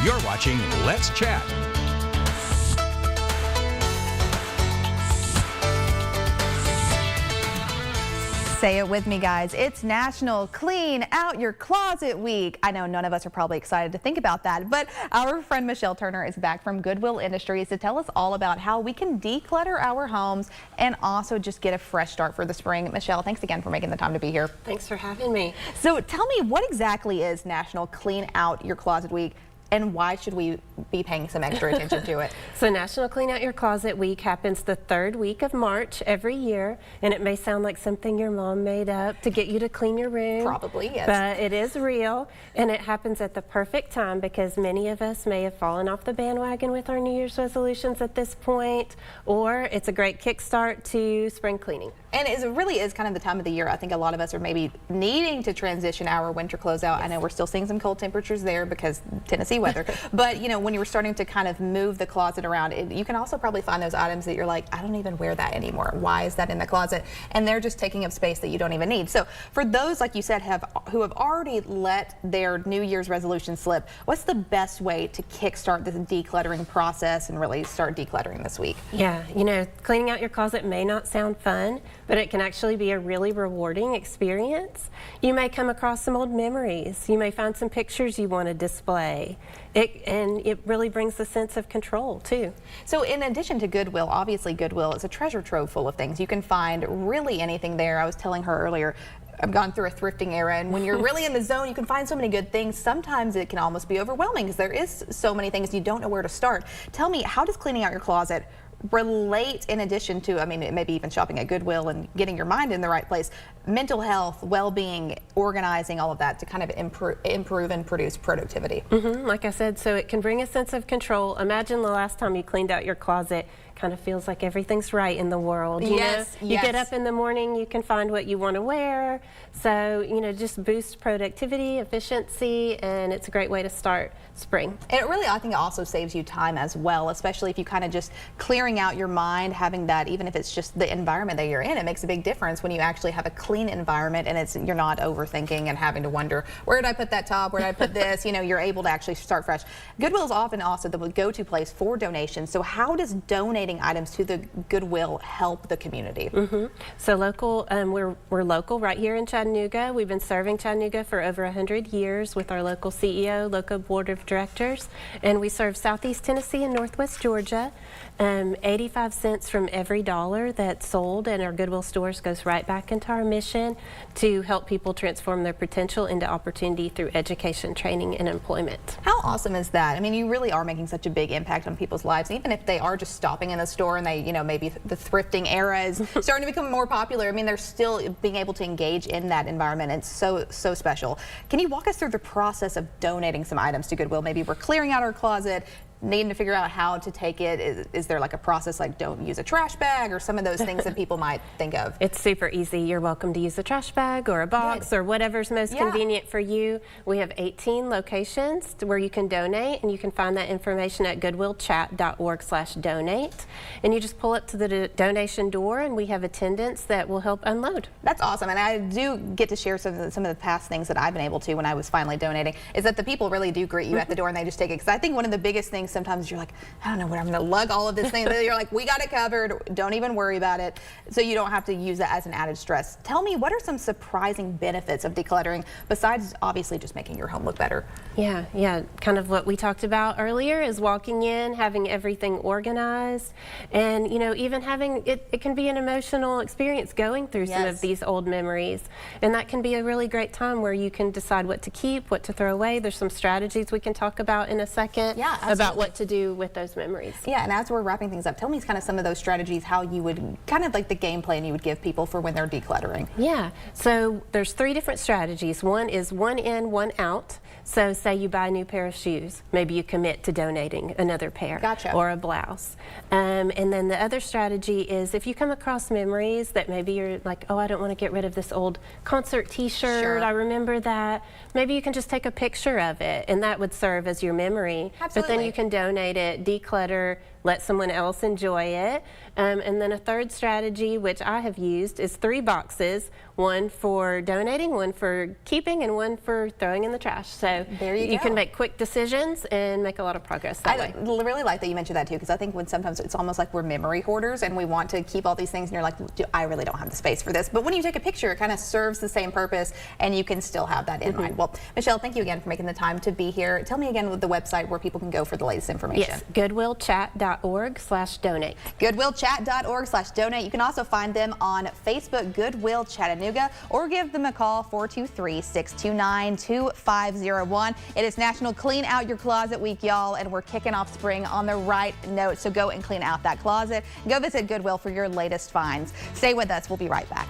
You're watching Let's Chat. Say it with me, guys. It's National Clean Out Your Closet Week. I know none of us are probably excited to think about that, but our friend Michelle Turner is back from Goodwill Industries to tell us all about how we can declutter our homes and also just get a fresh start for the spring. Michelle, thanks again for making the time to be here. Thanks for having me. So tell me, what exactly is National Clean Out Your Closet Week, and why should we be paying some extra attention to it? So National Clean Out Your Closet Week happens the third week of March every year, and it may sound like something your mom made up to get you to clean your room. Probably, yes. But it is real, and it happens at the perfect time because many of us may have fallen off the bandwagon with our New Year's resolutions at this point, or it's a great kickstart to spring cleaning. And it really is kind of the time of the year I think a lot of us are maybe needing to transition our winter clothes out. Yes. I know we're still seeing some cold temperatures there because Tennessee weather, but you know, when you were starting to kind of move the closet around, you can also probably find those items that you're like, I don't even wear that anymore. Why is that in the closet? And they're just taking up space that you don't even need. So for those, like you said, who have already let their New Year's resolution slip, what's the best way to kickstart this decluttering process and really start decluttering this week? Yeah, you know, cleaning out your closet may not sound fun, but it can actually be a really rewarding experience. You may come across some old memories. You may find some pictures you want to display. And it really brings a sense of control too. So in addition to Goodwill, obviously Goodwill is a treasure trove full of things. You can find really anything there. I was telling her earlier, I've gone through a thrifting era, and when you're really in the zone, you can find so many good things. Sometimes it can almost be overwhelming because there is so many things you don't know where to start. Tell me, how does cleaning out your closet relate, in addition to, I mean, maybe even shopping at Goodwill and getting your mind in the right place, mental health, well-being, organizing, all of that to kind of improve and produce productivity? Like I said, so it can bring a sense of control. Imagine the last time you cleaned out your closet. Kind of feels like everything's right in the world. You know, you get up in the morning, you can find what you want to wear. So, you know, just boost productivity, efficiency, and it's a great way to start spring. And it really, I think it also saves you time as well, especially if you kind of just clearing out your mind, having that, even if it's just the environment that you're in, it makes a big difference when you actually have a clean environment and you're not overthinking and having to wonder, where did I put that top, where did I put this? You know, you're able to actually start fresh. Goodwill is often also the go-to place for donations. So how does donating items to the Goodwill help the community? So local, we're local right here in Chattanooga. We've been serving Chattanooga for over 100 years with our local CEO, local board of directors, and we serve Southeast Tennessee and Northwest Georgia. 85 cents from every dollar that's sold in our Goodwill stores goes right back into our mission to help people transform their potential into opportunity through education, training, and employment. How awesome is that? I mean, you really are making such a big impact on people's lives, even if they are just stopping in the store and they, you know, maybe the thrifting era is starting to become more popular. I mean, they're still being able to engage in that environment. It's so special. Can you walk us through the process of donating some items to Goodwill? Maybe we're clearing out our closet, needing to figure out how to take it. Is there like a process like don't use a trash bag or some of those things that people might think of? It's super easy. You're welcome to use a trash bag or a box or whatever's most convenient for you. We have 18 locations where you can donate, and you can find that information at goodwillchat.org/donate. And you just pull up to the donation door, and we have attendants that will help unload. That's awesome. And I do get to share some of the past things that I've been able to when I was finally donating, is that the people really do greet you at the door and they just take it. Because I think one of the biggest things, sometimes you're like, I don't know what I'm going to lug all of this thing. You're like, we got it covered. Don't even worry about it. So you don't have to use that as an added stress. Tell me, what are some surprising benefits of decluttering besides obviously just making your home look better? Yeah. Kind of what we talked about earlier is walking in, having everything organized, and you know, even having it can be an emotional experience going through some of these old memories, and that can be a really great time where you can decide what to keep, what to throw away. There's some strategies we can talk about in a second about what to do with those memories. Yeah, and as we're wrapping things up, tell me kind of some of those strategies, how you would kind of like the game plan you would give people for when they're decluttering. Yeah, so there's 3 different strategies. One is one in, one out. So say you buy a new pair of shoes, maybe you commit to donating another pair or a blouse. And then the other strategy is if you come across memories that maybe you're like, oh, I don't want to get rid of this old concert t-shirt, I remember that. Maybe you can just take a picture of it, and that would serve as your memory. But then you can donate it, declutter, let someone else enjoy it. And then a third strategy, which I have used, is 3 boxes, one for donating, one for keeping, and one for throwing in the trash. So there you go. can make quick decisions and make a lot of progress that way. I really like that you mentioned that too, because I think when sometimes it's almost like we're memory hoarders and we want to keep all these things and you're like, I really don't have the space for this. But when you take a picture, it kind of serves the same purpose and you can still have that in mind. Well, Michelle, thank you again for making the time to be here. Tell me again with the website where people can go for the latest information. Yes, goodwillchat.org/donate. Goodwillchat.org/donate. You can also find them on Facebook, Goodwill Chattanooga, or give them a call, 423-629-2501. It is National Clean Out Your Closet Week, y'all, and we're kicking off spring on the right note. So go and clean out that closet. Go visit Goodwill for your latest finds. Stay with us. We'll be right back.